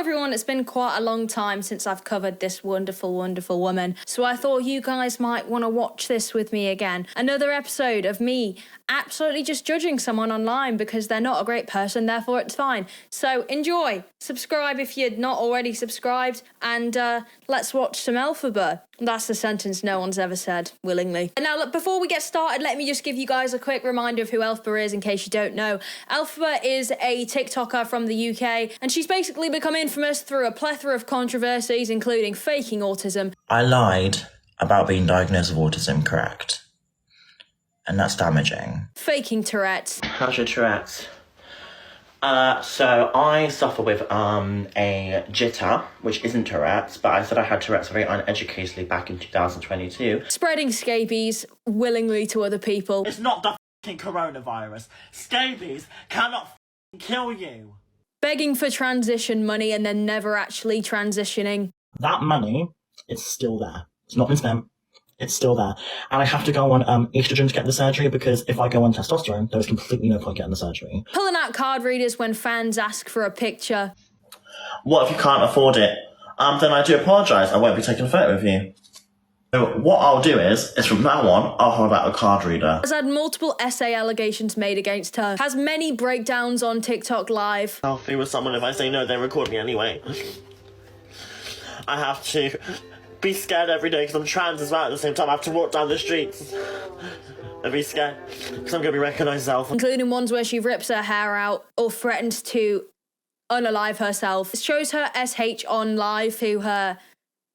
everyone, it's been quite a long time since I've covered this wonderful, wonderful woman, so I thought you guys might want to watch this with me again. Another episode of me absolutely just judging someone online because they're not a great person, therefore it's fine. So enjoy, subscribe if you're not already subscribed, and let's watch some Elphaba. That's the sentence no one's ever said willingly. And now, look, before we get started, let me just give you guys a quick reminder of who Elphaba is in case you don't know. Elphaba is a TikToker from the UK, and she's basically become infamous through a plethora of controversies, including faking autism. I lied about being diagnosed with autism, correct? And that's damaging. Faking Tourette's. How's your Tourette's? So I suffer with a jitter, which isn't Tourette's, but I said I had Tourette's very uneducatedly back in 2022. Spreading scabies willingly to other people. It's not the f***ing coronavirus. Scabies cannot f***ing kill you. Begging for transition money and then never actually transitioning. That money is still there. It's not been spent. It's still there. And I have to go on estrogen to get the surgery because if I go on testosterone, there is completely no point getting the surgery. Pulling out card readers when fans ask for a picture. What if you can't afford it? Then I do apologise. I won't be taking a photo of you. So what I'll do is from now on, I'll hold out a card reader. Has had multiple essay allegations made against her. Has many breakdowns on TikTok Live. Selfie with someone, if I say no, they record me anyway. I have to be scared every day because I'm trans as well at the same time. I have to walk down the streets and be scared because I'm going to be recognised as Elphaba. Including ones where she rips her hair out or threatens to unalive herself. It shows her SH on live to her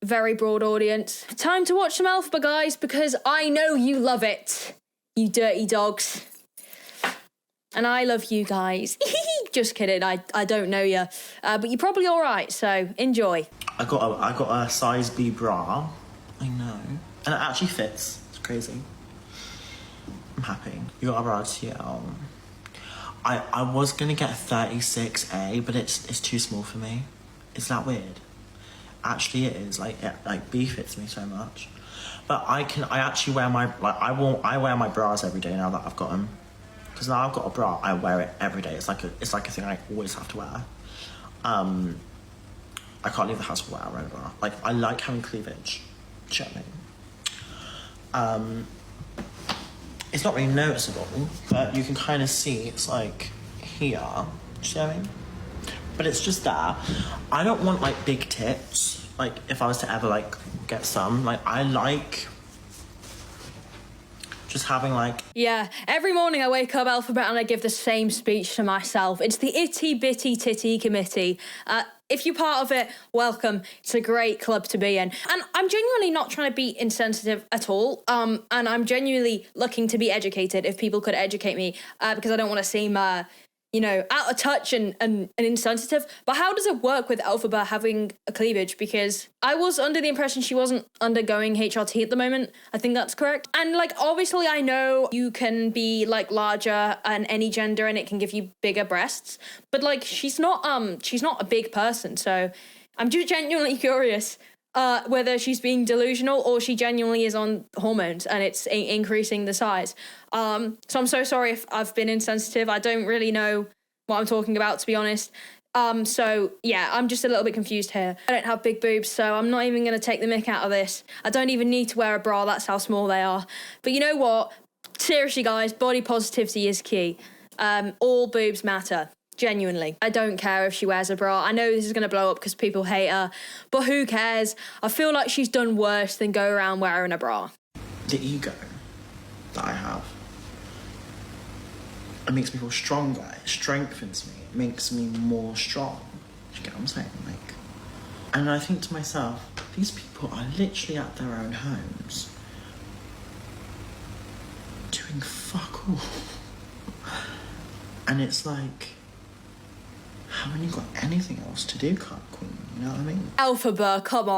very broad audience. Time to watch some Elphaba, guys, because I know you love it, you dirty dogs. And I love you guys. Just kidding, I don't know you. But you're probably all right, so enjoy. I got a size B bra. I know. And it actually fits. It's crazy. I'm happy. You got a bra too. I was going to get a 36A, but it's too small for me. Is that weird? Actually it is. Like B fits me so much. But I actually wear my, I wear my bras every day now that I've got them. Because now I've got a bra, I wear it every day. It's like a thing I always have to wear. I can't leave the house without wearing a bra. Like, I like having cleavage. Do you know what I mean? It's not really noticeable, but you can kind of see it's like here. Do you know what I mean? But it's just there. I don't want like big tits. Like, if I was to ever like get some, like I like just having like... Yeah, every morning I wake up, Elphaba, and I give the same speech to myself. It's the Itty Bitty Titty Committee. If you're part of it, welcome. It's a great club to be in. And I'm genuinely not trying to be insensitive at all. And I'm genuinely looking to be educated, if people could educate me, because I don't want to seem... out of touch and insensitive. But how does it work with Elphaba having a cleavage? Because I was under the impression she wasn't undergoing HRT at the moment. I think that's correct. And like, obviously I know you can be like larger and any gender and it can give you bigger breasts. But like, she's not a big person. So I'm just genuinely curious whether she's being delusional or she genuinely is on hormones and it's increasing the size. So I'm so sorry if I've been insensitive. I don't really know what I'm talking about, to be honest. So yeah, I'm just a little bit confused here. I don't have big boobs, so I'm not even going to take the mick out of this. I don't even need to wear a bra, that's how small they are. But you know what? Seriously, guys, body positivity is key. All boobs matter. Genuinely. I don't care if she wears a bra. I know this is going to blow up because people hate her, but who cares? I feel like she's done worse than go around wearing a bra. The ego that I have, it makes me feel stronger. It strengthens me. It makes me more strong. Do you get what I'm saying? Like, and I think to myself, these people are literally at their own homes doing fuck all. And it's like, haven't you got anything else to do, Cut Queen? You know what I mean? Elphaba, come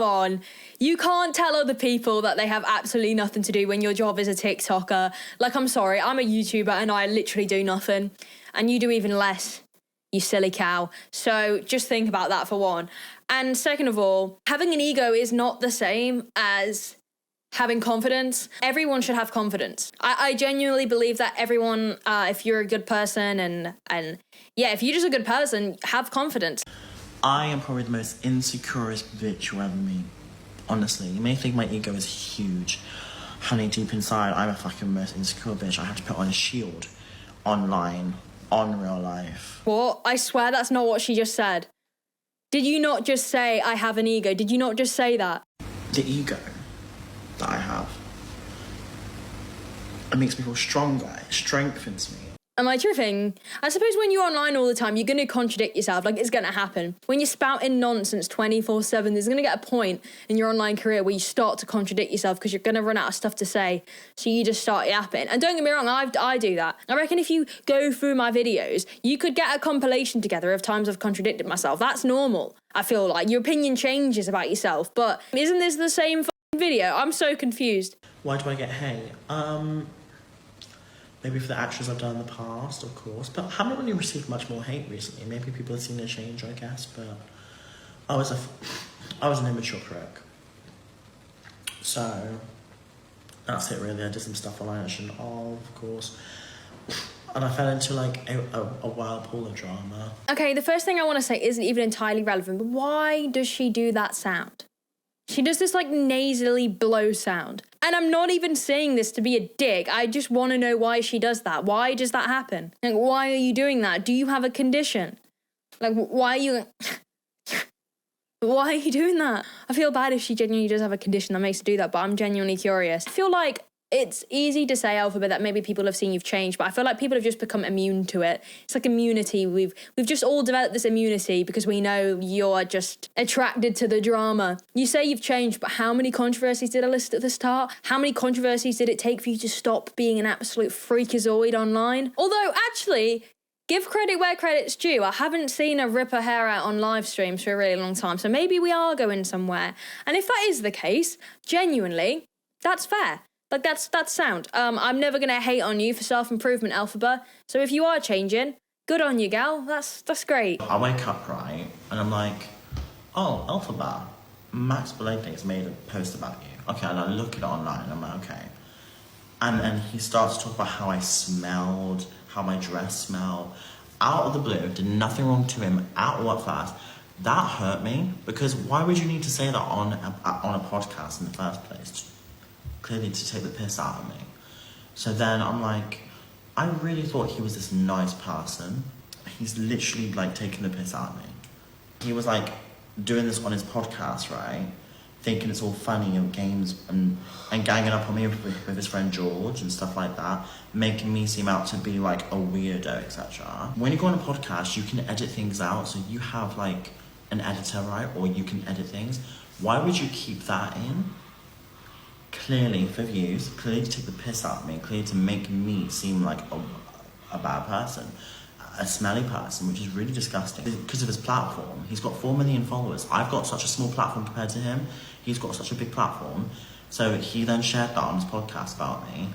on. You can't tell other people that they have absolutely nothing to do when your job is a TikToker. Like, I'm sorry, I'm a YouTuber and I literally do nothing. And you do even less, you silly cow. So just think about that for one. And second of all, having an ego is not the same as having confidence. Everyone should have confidence. I genuinely believe that everyone, if you're a good person and yeah, if you're just a good person, have confidence. I am probably the most insecurest bitch you'll ever meet. Honestly, you may think my ego is huge. Honey, deep inside, I'm a fucking most insecure bitch. I have to put on a shield online, on real life. What? I swear that's not what she just said. Did you not just say, I have an ego? Did you not just say that? The ego that I have, it makes me feel stronger. It strengthens me. Am I tripping? I suppose when you're online all the time, you're going to contradict yourself. Like, it's going to happen. When you're spouting nonsense 24/7, there's going to get a point in your online career where you start to contradict yourself because you're going to run out of stuff to say. So you just start yapping. And don't get me wrong, I do that. I reckon if you go through my videos, you could get a compilation together of times I've contradicted myself. That's normal. I feel like your opinion changes about yourself. But isn't this the same video? I'm so confused. Why do I get hate? Maybe for the actions I've done in the past, of course, but I haven't really received much more hate recently. Maybe people have seen a change, I guess, but I was an immature prick. So that's it really. I did some stuff online I shouldn't have, of course. And I fell into like a whirlpool of drama. Okay, the first thing I want to say isn't even entirely relevant, but why does she do that sound? She does this like nasally blow sound. And I'm not even saying this to be a dick. I just want to know why she does that. Why does that happen? Like, why are you doing that? Do you have a condition? Like, why are you... Why are you doing that? I feel bad if she genuinely does have a condition that makes her do that, but I'm genuinely curious. I feel like it's easy to say, Elphaba, that maybe people have seen you've changed, but I feel like people have just become immune to it. It's like immunity. We've just all developed this immunity because we know you're just attracted to the drama. You say you've changed, but how many controversies did I list at the start? How many controversies did it take for you to stop being an absolute freakazoid online? Although, actually, give credit where credit's due. I haven't seen her rip her hair out on live streams for a really long time, so maybe we are going somewhere. And if that is the case, genuinely, that's fair. Like, that's sound. I'm never going to hate on you for self-improvement, Elphaba. So if you are changing, good on you, gal. That's great. I wake up, right, and I'm like, oh, Elphaba, Max Balegde has made a post about you. Okay, and I look at it online, and I'm like, okay. And he starts to talk about how I smelled, how my dress smelled. Out of the blue, did nothing wrong to him at all at first. That hurt me, because why would you need to say that on a podcast in the first place? Clearly to take the piss out of me. So then I'm like, I really thought he was this nice person. He's literally like taking the piss out of me. He was like doing this on his podcast, right? Thinking it's all funny and games and ganging up on me with his friend George and stuff like that, making me seem out to be like a weirdo, etc. When you go on a podcast, you can edit things out. So you have like an editor, right? Or you can edit things. Why would you keep that in? Clearly for views, clearly to take the piss out of me, clearly to make me seem like a bad person, a smelly person, which is really disgusting. Because of his platform, he's got 4 million followers. I've got such a small platform compared to him. He's got such a big platform. So he then shared that on his podcast about me.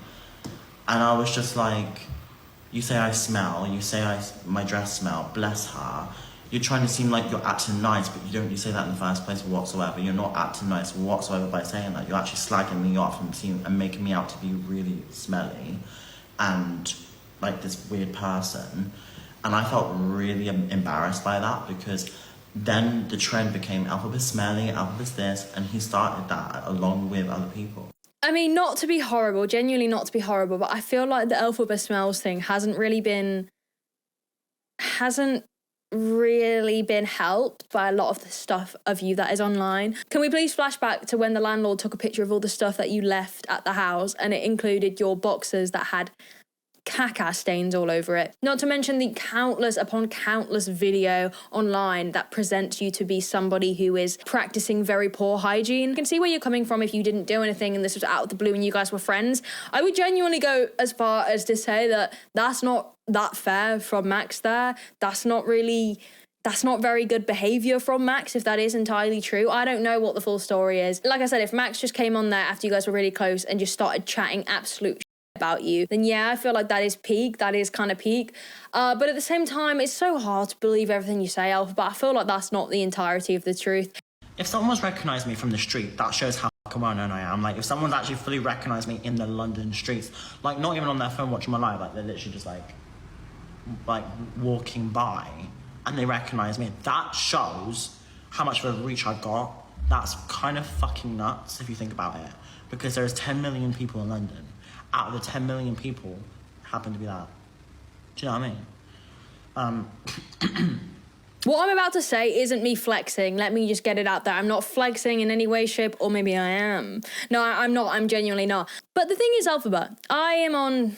And I was just like, you say I smell, you say my dress smell, bless her. You're trying to seem like you're acting nice, but you say that in the first place whatsoever. You're not acting nice whatsoever by saying that. You're actually slagging me off and making me out to be really smelly and like this weird person. And I felt really embarrassed by that, because then the trend became Elphaba's smelly, Elphaba's this, and he started that along with other people. I mean, not to be horrible, genuinely not to be horrible, but I feel like the Elphaba smells thing hasn't really been helped by a lot of the stuff of you that is online. Can we please flash back to when the landlord took a picture of all the stuff that you left at the house, and it included your boxers that had caca stains all over it? Not to mention the countless upon countless video online that presents you to be somebody who is practicing very poor hygiene. I can see where you're coming from if you didn't do anything and this was out of the blue and you guys were friends. I would genuinely go as far as to say that that's not that fair from Max there. That's not very good behaviour from Max, if that is entirely true. I don't know what the full story is. Like I said, if Max just came on there after you guys were really close and just started chatting absolute about you, then yeah, I feel like that is peak. That is kind of peak. But at the same time, it's so hard to believe everything you say, Elf, but I feel like that's not the entirety of the truth. If someone's recognised me from the street, that shows how well known I am. Like, if someone's actually fully recognised me in the London streets, like not even on their phone watching my live, like they're literally just like walking by and they recognise me. That shows how much of a reach I got. That's kind of fucking nuts if you think about it. Because there's 10 million people in London. Out of the 10 million people, happen to be that. Do you know what I mean? What I'm about to say isn't me flexing. Let me just get it out there. I'm not flexing in any way, shape, or maybe I am. No, I'm not. I'm genuinely not. But the thing is, Elphaba, I am on,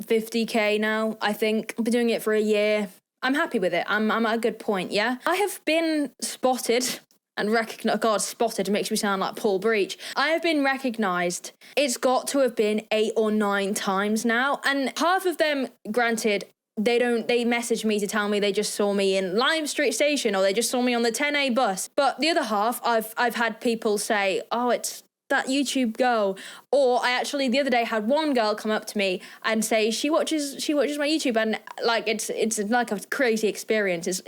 50k now, I think. I've been doing it for a year. I'm happy with it. I'm at a good point, yeah? I have been spotted and recognized. God, spotted makes me sound like Paul Breach. I have been recognised. It's got to have been 8 or 9 times now. And half of them, granted, they message me to tell me they just saw me in Lime Street Station or they just saw me on the 10A bus. But the other half, I've had people say, oh, it's that YouTube girl. Or I actually the other day had one girl come up to me and say she watches my YouTube, and like it's like a crazy experience.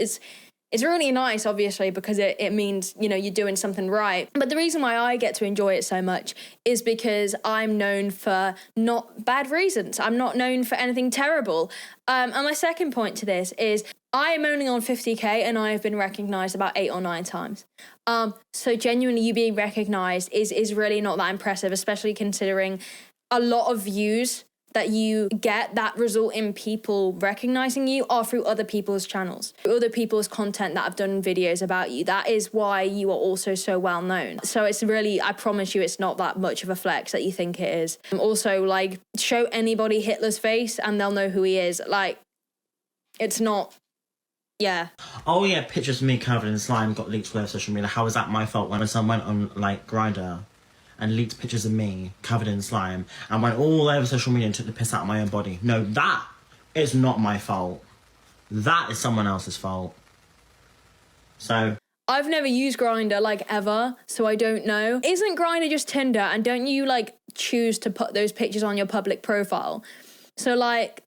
It's really nice, obviously, because it means, you're doing something right. But the reason why I get to enjoy it so much is because I'm known for not bad reasons. I'm not known for anything terrible. And my second point to this is I am only on 50k and I have been recognised about 8 or 9 times. So genuinely you being recognised is really not that impressive, especially considering a lot of views that you get that result in people recognizing you are through other people's channels, through other people's content that have done videos about you. That is why you are also so well known. So it's really, I promise you, it's not that much of a flex that you think it is. Also, like, show anybody Hitler's face and they'll know who he is. Like, it's not, yeah. Oh yeah, pictures of me covered in slime got leaked all over social media. How is that my fault when someone went on, like, Grindr and leaked pictures of me covered in slime and went all over social media and took the piss out of my own body? No, that is not my fault. That is someone else's fault. So I've never used Grindr, like, ever, so I don't know. Isn't Grindr just Tinder, and don't you, like, choose to put those pictures on your public profile? So, like,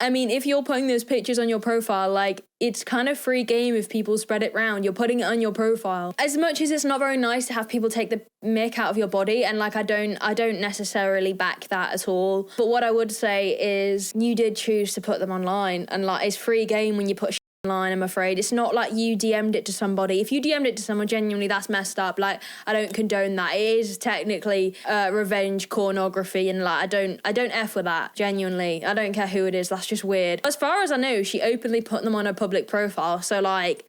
I mean, if you're putting those pictures on your profile, like, it's kind of free game if people spread it round. You're putting it on your profile. As much as it's not very nice to have people take the mick out of your body, and, like, I don't necessarily back that at all. But what I would say is you did choose to put them online, and, like, it's free game when you put online, I'm afraid. It's not like you DM'd it to somebody. If you DM'd it to someone, genuinely, that's messed up. Like, I don't condone that. It is technically revenge pornography, and, like, I don't F with that, genuinely. I don't care who it is, that's just weird. As far as I know, she openly put them on her public profile, so, like,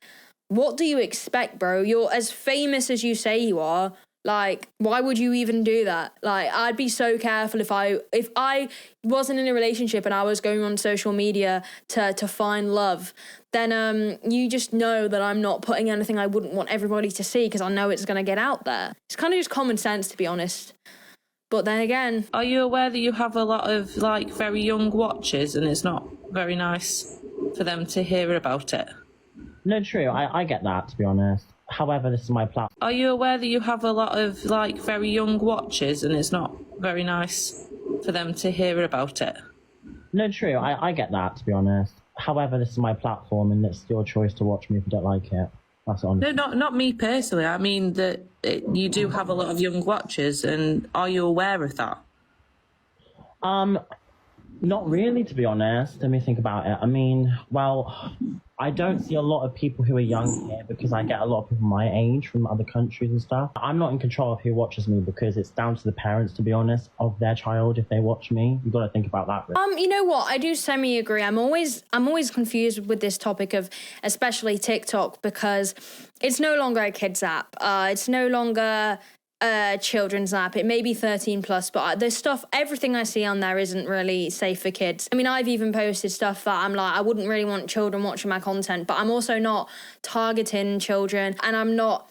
what do you expect, bro? You're as famous as you say you are. Like, why would you even do that? Like, I'd be so careful if I wasn't in a relationship and I was going on social media to find love, then you just know that I'm not putting anything I wouldn't want everybody to see because I know it's going to get out there. It's kind of just common sense, to be honest. But then again... Are you aware that you have a lot of, like, very young watchers and it's not very nice for them to hear about it? no, true. I get that, to be honest. However, this is my platform. Are you aware that you have a lot of, like, very young watchers and it's not very nice for them to hear about it? No, true. I get that, to be honest. However, this is my platform and it's your choice to watch me if you don't like it. That's honest. No, not me personally. I mean that you do have a lot of young watchers, and are you aware of that? Not really, to be honest. Let me think about it. I mean, well, I don't see a lot of people who are young here because I get a lot of people my age from other countries and stuff. I'm not in control of who watches me because it's down to the parents, to be honest, of their child if they watch me. You've got to think about that. Really. You know what? I do semi-agree. I'm always confused with this topic of especially TikTok because it's no longer a kids app. It's no longer children's app. It may be 13 plus, but there's stuff, everything I see on there isn't really safe for kids. I mean, I've even posted stuff that I'm like, I wouldn't really want children watching my content, but I'm also not targeting children and I'm not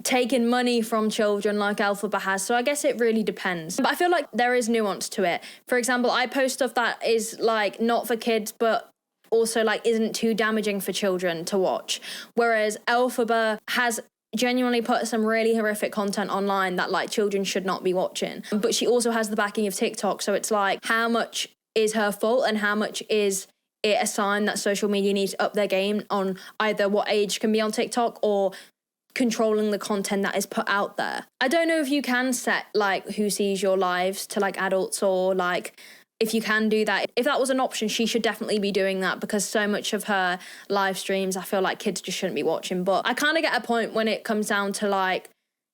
taking money from children like Elphaba has. So I guess it really depends. But I feel like there is nuance to it. For example, I post stuff that is like not for kids, but also like isn't too damaging for children to watch. Whereas Elphaba has genuinely put some really horrific content online that like children should not be watching. But she also has the backing of TikTok, so it's like how much is her fault and how much is it a sign that social media needs to up their game on either what age can be on TikTok or controlling the content that is put out there. I don't know if you can set like who sees your lives to like adults or like if you can do that, if that was an option, she should definitely be doing that, because so much of her live streams, I feel like kids just shouldn't be watching. But I kind of get a point when it comes down to like,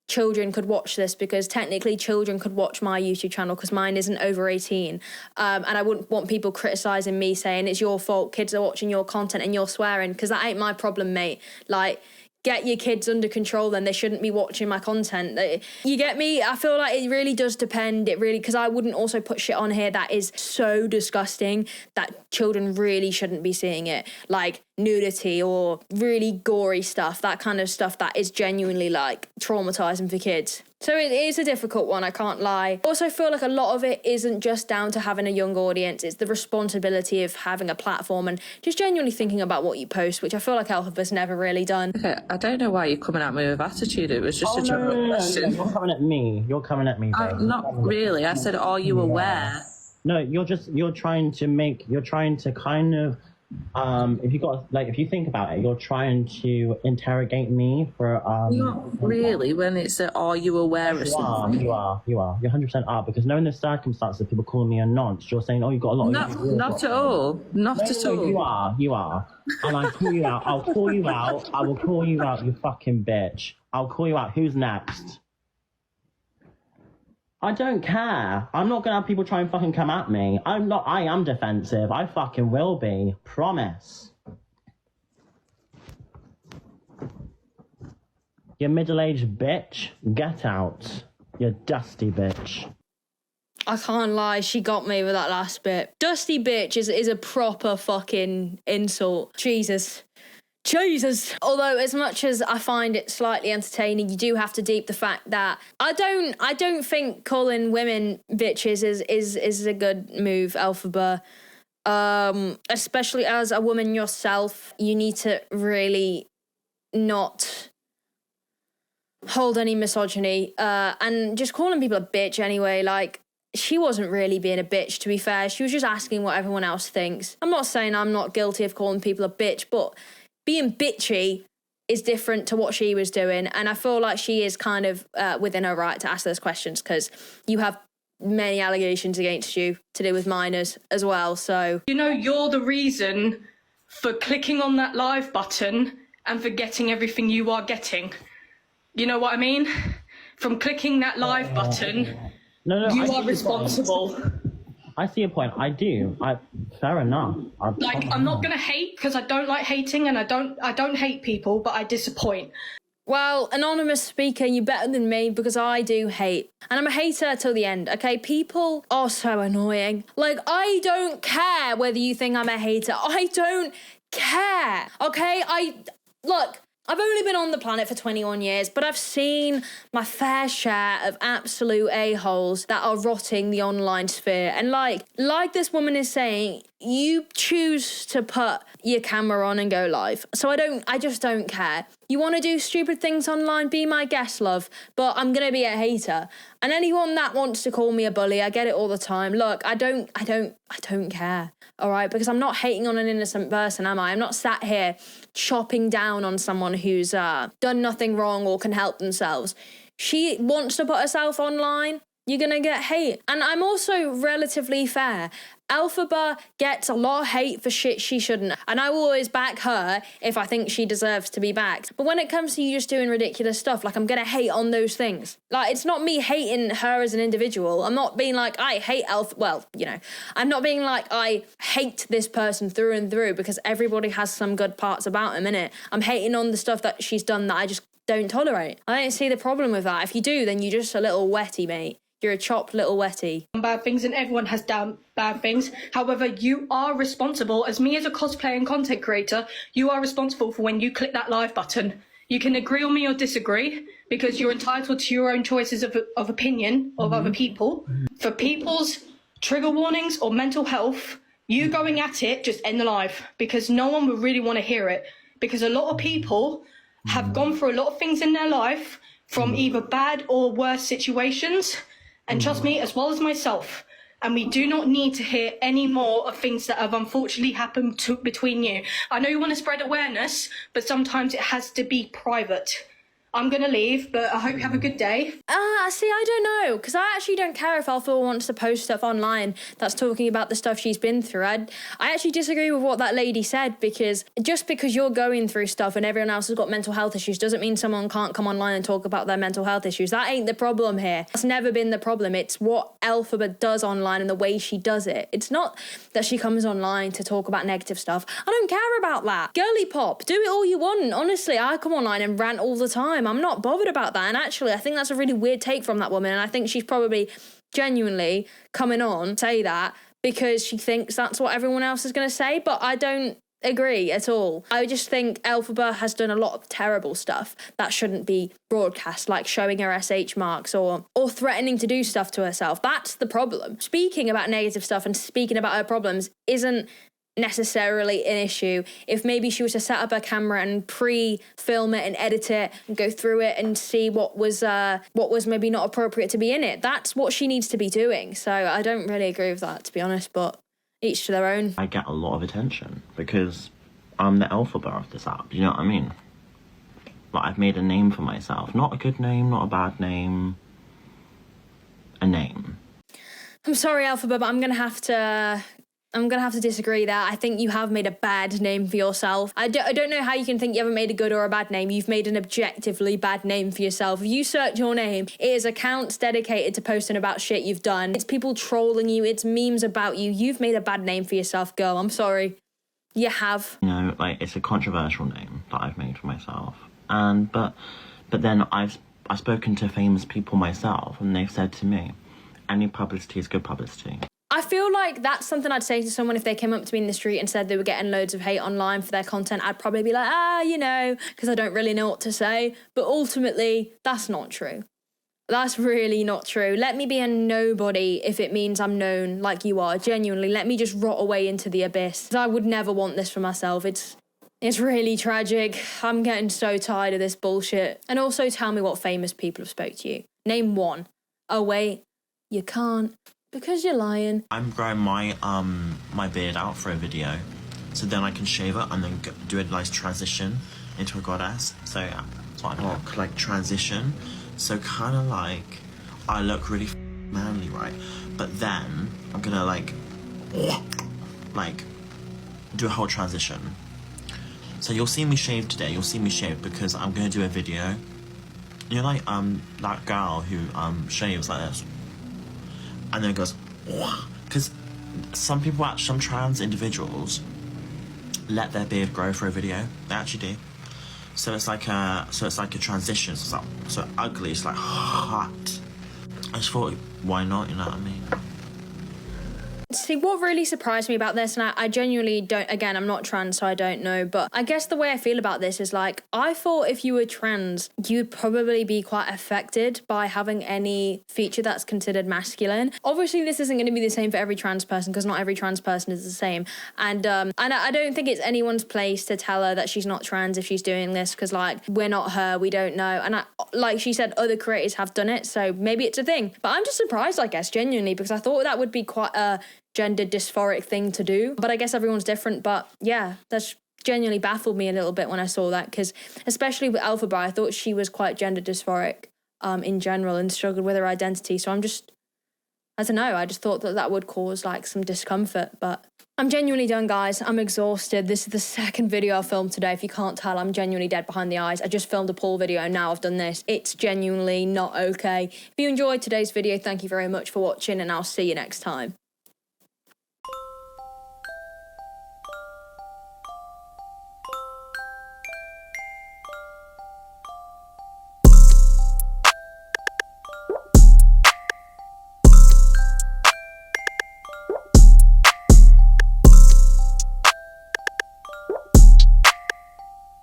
children could watch this, because technically children could watch my YouTube channel because mine isn't over 18. And I wouldn't want people criticising me saying it's your fault, kids are watching your content and you're swearing, because that ain't my problem, mate. Like, get your kids under control, then they shouldn't be watching my content. You get me? I feel like it really does depend. It really, because I wouldn't also put shit on here that is so disgusting that children really shouldn't be seeing it. Like nudity or really gory stuff, that kind of stuff that is genuinely like traumatizing for kids. So it is a difficult one, I can't lie. I also feel like a lot of it isn't just down to having a young audience, it's the responsibility of having a platform and just genuinely thinking about what you post, which I feel like Elphaba's never really done. Okay, I don't know why you're coming at me with attitude. It was just a general question. You're coming at me. You're coming at me, babe. Not really. I said, are you aware? No, you're trying to kind of, if you think about it, you're trying to interrogate me for, Not really, when it's a, are you aware of something? You are. You 100% are, because knowing the circumstances, people calling me a nonce, you're saying, oh, you've got a lot of... Not at all. Not at all. You are. And I call you out. I'll call you out. I will call you out, you fucking bitch. I'll call you out. Who's next? I don't care. I'm not gonna have people try and fucking come at me. I am defensive. I fucking will be. Promise. You middle-aged bitch. Get out. You dusty bitch. I can't lie, she got me with that last bit. Dusty bitch is a proper fucking insult. Jesus. Although as much as I find it slightly entertaining, you do have to deep the fact that I don't think calling women bitches is a good move, Elphaba. Especially as a woman yourself, you need to really not hold any misogyny. And just calling people a bitch anyway, like, she wasn't really being a bitch, to be fair. She was just asking what everyone else thinks. I'm not saying I'm not guilty of calling people a bitch, but being bitchy is different to what she was doing. And I feel like she is kind of within her right to ask those questions, because you have many allegations against you to do with minors as well. So, you know, you're the reason for clicking on that live button and for getting everything you are getting. You know what I mean? From clicking that live button, you are responsible. I see your point. I do. Fair enough. I'm not gonna hate, because I don't like hating, and I don't hate people, but I disappoint. Well, anonymous speaker, you're better than me, because I do hate. And I'm a hater till the end, okay? People are so annoying. Like, I don't care whether you think I'm a hater. I don't care, okay? Look, I've only been on the planet for 21 years, but I've seen my fair share of absolute a-holes that are rotting the online sphere. And like this woman is saying, you choose to put your camera on and go live. So I just don't care. You want to do stupid things online? Be my guest, love. But I'm going to be a hater. And anyone that wants to call me a bully, I get it all the time. Look, I don't care. All right, because I'm not hating on an innocent person, am I? I'm not sat here chopping down on someone who's done nothing wrong or can help themselves. She wants to put herself online, you're going to get hate. And I'm also relatively fair. Elphaba gets a lot of hate for shit she shouldn't. And I will always back her if I think she deserves to be backed. But when it comes to you just doing ridiculous stuff, like, I'm going to hate on those things. Like, it's not me hating her as an individual. I'm not being like, I hate well, you know. I'm not being like, I hate this person through and through, because everybody has some good parts about him, innit? I'm hating on the stuff that she's done that I just don't tolerate. I don't see the problem with that. If you do, then you're just a little wetty, mate. You're a chopped little wetty. Bad things, and everyone has done bad things. However, you are responsible. As me as a cosplayer and content creator, you are responsible for when you click that live button. You can agree on me or disagree, because you're entitled to your own choices of opinion of other people. For people's trigger warnings or mental health, you going at it, just end the live, because no one will really want to hear it. Because a lot of people have gone through a lot of things in their life, from either bad or worse situations. And trust me, as well as myself, and we do not need to hear any more of things that have unfortunately happened between you. I know you want to spread awareness, but sometimes it has to be private. I'm going to leave, but I hope you have a good day. See, I don't know, because I actually don't care if Elphaba wants to post stuff online that's talking about the stuff she's been through. I actually disagree with what that lady said, because just because you're going through stuff and everyone else has got mental health issues doesn't mean someone can't come online and talk about their mental health issues. That ain't the problem here. That's never been the problem. It's what Elphaba does online and the way she does it. It's not that she comes online to talk about negative stuff. I don't care about that. Girly pop, do it all you want. Honestly, I come online and rant all the time. I'm not bothered about that. And actually, I think that's a really weird take from that woman. And I think she's probably genuinely coming on to say that because she thinks that's what everyone else is going to say. But I don't agree at all. I just think Elphaba has done a lot of terrible stuff that shouldn't be broadcast, like showing her SH marks or threatening to do stuff to herself. That's the problem. Speaking about negative stuff and speaking about her problems isn't necessarily an issue. If maybe she was to set up her camera and pre-film it and edit it and go through it and see what was maybe not appropriate to be in it, that's what she needs to be doing. So I don't really agree with that, to be honest, but each to their own. I get a lot of attention because I'm the Elphaba of this app, you know what I mean? Like, I've made a name for myself. Not a good name, not a bad name. A name. I'm sorry, Elphaba, but I'm gonna have to disagree there. I think you have made a bad name for yourself. I don't know how you can think you haven't made a good or a bad name. You've made an objectively bad name for yourself. If you search your name, it is accounts dedicated to posting about shit you've done. It's people trolling you. It's memes about you. You've made a bad name for yourself, girl. I'm sorry. You have. You know, like, it's a controversial name that I've made for myself. And, but then I've spoken to famous people myself and they've said to me, any publicity is good publicity. I feel like that's something I'd say to someone if they came up to me in the street and said they were getting loads of hate online for their content. I'd probably be like, you know, because I don't really know what to say. But ultimately, that's not true. That's really not true. Let me be a nobody if it means I'm known like you are. Genuinely, let me just rot away into the abyss. I would never want this for myself. It's really tragic. I'm getting so tired of this bullshit. And also tell me what famous people have spoke to you. Name one. Oh, wait, you can't. Because you're lying. I'm growing my my beard out for a video, so then I can shave it and then do a nice transition into a goddess. So yeah, that's what I want. Like transition, so kind of like I look really manly, right? But then I'm gonna like do a whole transition. So you'll see me shave today. You'll see me shave because I'm gonna do a video. You know, like that girl who shaves like this. And then it goes, because some people, some trans individuals, let their beard grow for a video. They actually do. So it's like a transition. So it's so ugly. It's like hot. I just thought, why not? You know what I mean? See, what really surprised me about this, and I genuinely don't, again, I'm not trans, so I don't know, but I guess the way I feel about this is like, I thought if you were trans, you'd probably be quite affected by having any feature that's considered masculine. Obviously, this isn't going to be the same for every trans person, because not every trans person is the same. And I don't think it's anyone's place to tell her that she's not trans if she's doing this, because, like, we're not her, we don't know. And like she said, other creators have done it, so maybe it's a thing. But I'm just surprised, I guess, genuinely, because I thought that would be quite a gender dysphoric thing to do, but I guess everyone's different. But yeah, that's genuinely baffled me a little bit when I saw that, because especially with Elphaba, I thought she was quite gender dysphoric in general and struggled with her identity. So I don't know, I just thought that would cause like some discomfort. But I'm genuinely done, guys. I'm exhausted. This is the second video I've filmed today. If you can't tell, I'm genuinely dead behind the eyes. I just filmed a poll video and now I've done this. It's genuinely not okay. If you enjoyed today's video, thank you very much for watching and I'll see you next time.